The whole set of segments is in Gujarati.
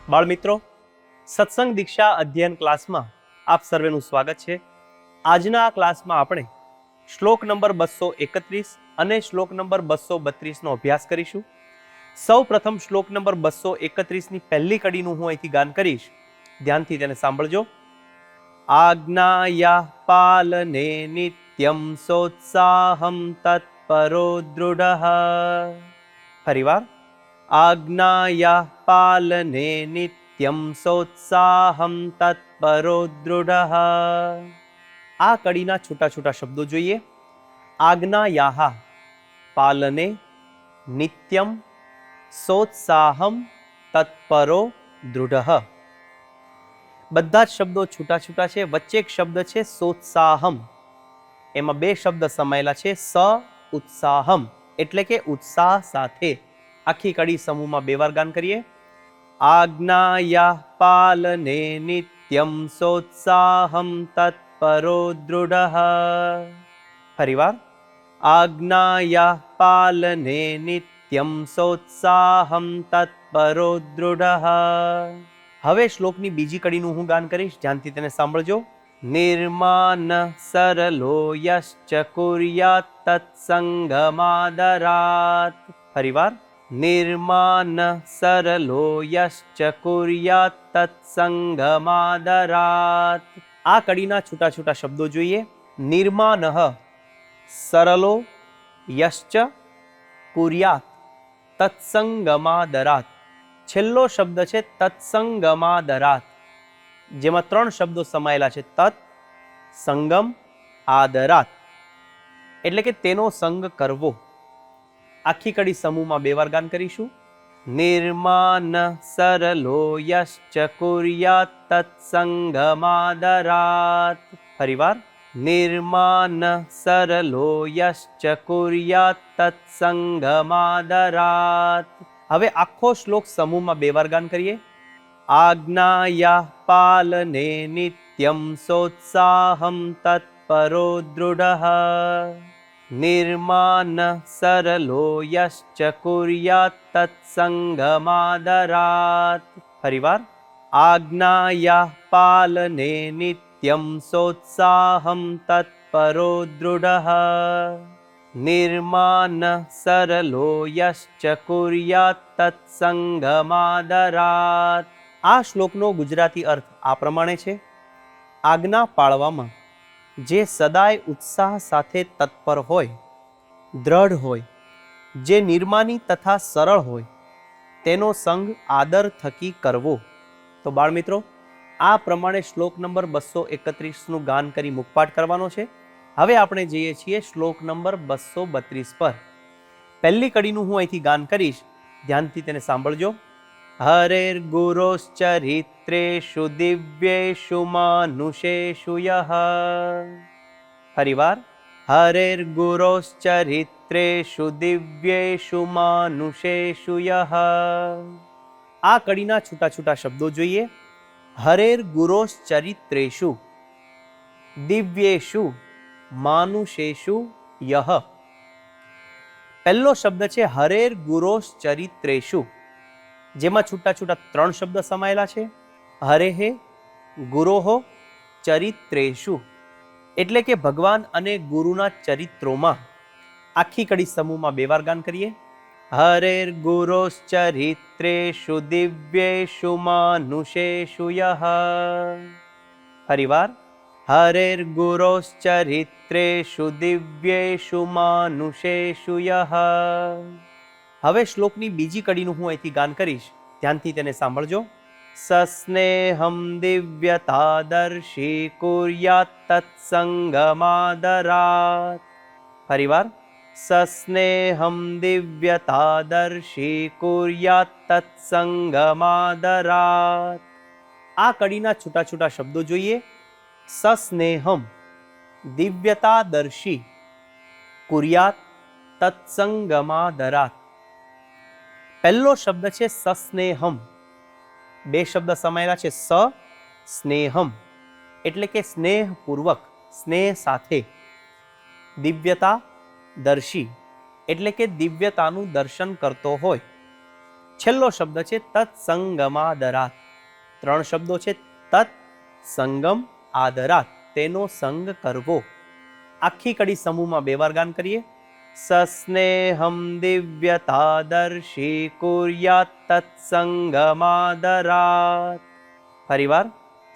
બાળ મિત્રો, સત્સંગ દીક્ષા અધ્યયન ક્લાસમાં આપ સર્વેનું સ્વાગત છે. આજના આ ક્લાસમાં આપણે શ્લોક નંબર 231 અને શ્લોક નંબર 232 નો અભ્યાસ કરીશું. સૌ પ્રથમ શ્લોક નંબર 231 ની પહેલી કડીનું હું અહીંથી ગાન કરીશ, ધ્યાનથી તેને સાંભળજો. આજ્ઞાયા પાલને નિત્યમ સોત્સાહમ તત્પરો દૃઢઃ. ફરીવાર, આજ્ઞાયા પાલને નિત્યમ સોત્સાહમ તત્પરો દૃઢઃ. આ કડીના છૂટા છૂટા શબ્દો જોઈએ. આજ્ઞાયાહ પાલને નિત્યમ સોત્સાહમ તત્પરો દૃઢઃ. બધા જ શબ્દો છૂટા છૂટા છે. વચ્ચે એક શબ્દ છે સોત્સાહમ, એમાં બે શબ્દ સમાયેલા છે. સ ઉત્સાહમ એટલે કે ઉત્સાહ સાથે. આખી કડી સમૂહમાં બે વાર ગાન કરીએ. આજ્ઞાયા પાલને નિત્યમ સોત્સાહમ તત્પરો દૃઢઃ. ફરીવાર, આજ્ઞાયા પાલને નિત્યમ સોત્સાહમ તત્પરો દૃઢઃ. હવે શ્લોકની બીજી કડીનું હું ગાન કરીશ, ધ્યાનથી તેને સાંભળજો. નિર્માન સરલો યશ્ચ કુર્યાત તત્સંગમાદરાત. ફરીવાર, નિર્માન સરલો યશ્ચ કુર્યાત તત્સંગમાદરાત. આ કડીના છૂટા છૂટા શબ્દો જોઈએ. નિર્માનઃ સરલો યશ્ચ કુર્યાત તત્સંગમાદરાત. છેલ્લો શબ્દ છે તત્સંગમાદરાત, જેમાં ત્રણ શબ્દો સમાયેલા છે. તત્, સંગમ, આદરાત એટલે કે તેનો સંગ કરવો. આખી કડી સમૂહમાં બે વાર ગાન કરીશું. નિર્માન સરલો યશ્ચ કુર્યાત તત્સંગમાદરાત. ફરીવાર, નિર્માન સરલો યશ્ચ કુર્યાત તત્સંગમાદરાત. હવે આખો શ્લોક સમૂહમાં બે વાર ગાન કરીએ. આજ્ઞાયા પાલને નિત્યમ સોત્સાહમ તત્પરો દૃઢઃ. નિર્માન સરલો યશ્ચ કુર્યાત તત્સંગમાદરાત. ફરીવાર, આજ્ઞાયા પાલને નિત્યમ સોત્સાહમ તત્પરો દૃઢઃ. નિર્માન સરલો યશ્ચ કુર્યાત તત્સંગમાદરાત. આ શ્લોકનો ગુજરાતી અર્થ આ પ્રમાણે છે. આજ્ઞા પાળવામાં જે સદાય ઉત્સાહ સાથે તત્પર હોય, દ્રઢ હોય, જે નિર્માની તથા સરળ હોય, તેનો સંગ આદર થકી કરવો. તો બાળ મિત્રો, આ પ્રમાણે શ્લોક નંબર 231 નું ગાન કરી મુખપાઠ કરવાનો છે. હવે આપણે જઈએ છીએ શ્લોક નંબર 232 પર. પહેલી કડીનું હું અહીંથી ગાન કરીશ, ધ્યાનથી તેને સાંભળજો. હરેર ગુરોશ્ચરિત્રેષુ દિવ્યેષુ માનુષેષુ યઃ. ફરીવાર, હરેર ગુરોશ્ચરિત્રેષુ દિવ્યેષુ માનુષેષુ યઃ. આ કડીના છૂટા છૂટા શબ્દો જોઈએ. હરેર ગુરોશ્ચરિત્રેષુ દિવ્યેષુ માનુષેષુ યઃ. પહેલો શબ્દ છે હરેર ગુરોશ્ચરિત્રેષુ, જેમાં છૂટા છૂટા ત્રણ શબ્દ સમાયેલા છે. હરેહે, ગુરોહો, ચરિત્રેષુ એટલે કે ભગવાન અને ગુરુના ચરિત્રોમાં. આખી કડી સમૂહમાં બે વાર ગાન કરીએ. હરેર ગુરોશ્ચરિત્રેષુ દિવ્યેષુ માનુષેષુ યઃ. ફરીવાર, હરેર ગુરોશ્ચરિત્રેષુ દિવ્યેષુ માનુષેષુ યઃ. હવે શ્લોકની બીજી કડીનું હું અહીંથી ગાન કરીશ, ધ્યાનથી તેને સાંભળજો. સસ્નેહમ દિવ્યતાદર્શી કુર્યાત તત્સંગમાદરાત. ફરીવાર, સસ્નેહમ દિવ્યતાદર્શી કુર્યાત તત્સંગમાદરાત. આ કડીના છૂટા છૂટા શબ્દો જોઈએ. સસ્નેહમ દિવ્યતાદર્શી કુર્યાત તત્સંગમાદરાત. પહેલો શબ્દ છે સસ્નેહમ. બે શબ્દ સમાયેલા છે. સ, સ્નેહમ એટલે કે સ્નેહપૂર્વક, સ્નેહ સાથે. દિવ્યતા દર્શી એટલે કે દિવ્યતાનું દર્શન કરતો હોય. છેલ્લો શબ્દ છે તત્સંગમાદરાત. 3 શબ્દો છે તત્સંગમ આદરાત, તેનો સંગ કરવો. આખી કડી સમૂહમાં 2 વાર ગાન કરીએ. સસ્નેહમ દિવ્યતાદર્શી કુર્યાત તત્સંગમાદરાત. ફરીવાર.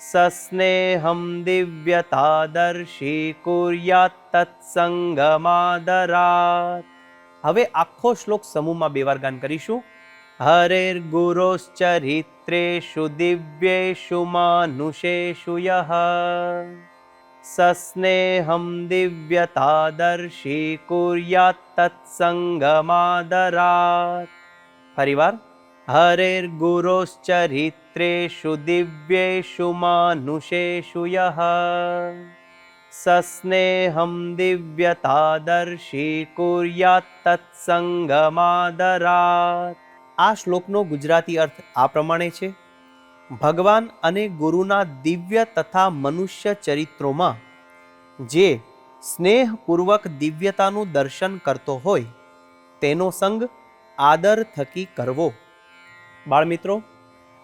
સસ્નેહમ દિવ્યતાદર્શી કુર્યાત તત્સંગમાદરાત. હવે આખો શ્લોક સમૂહમાં 2 વાર ગાન કરીશું. હરેર ગુરોશ્ચરિત્રેષુ દિવ્યેષુ માનુષેષુ યઃ સસ્નેહમ દિવ્યતાદર્શી કુર્યાત તત્સંગમાદરાત. ફરીવાર. હરેર ગુરોશ્ચરિત્રેષુ દિવ્યેષુ માનુષેષુ યઃ સસ્નેહમ દિવ્યતાદર્શી કુર્યાત તત્સંગમાદરાત. આ શ્લોકનો ગુજરાતી અર્થ આ પ્રમાણે છે. ભગવાન અને ગુરુના દિવ્ય તથા મનુષ્ય ચરિત્રોમાં જે સ્નેહપૂર્વક દિવ્યતાનું દર્શન કરતો હોય તેનો સંગ આદર થકી કરવો. બાળમિત્રો,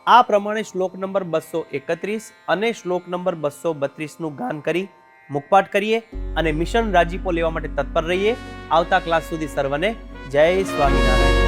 આ પ્રમાણે શ્લોક નંબર 231 અને શ્લોક નંબર 232નું ગાન કરી મુખપાઠ કરીએ અને મિશન રાજીપો લેવા માટે તત્પર રહીએ. આવતા ક્લાસ સુધી સર્વને જય સ્વામિનારાયણ.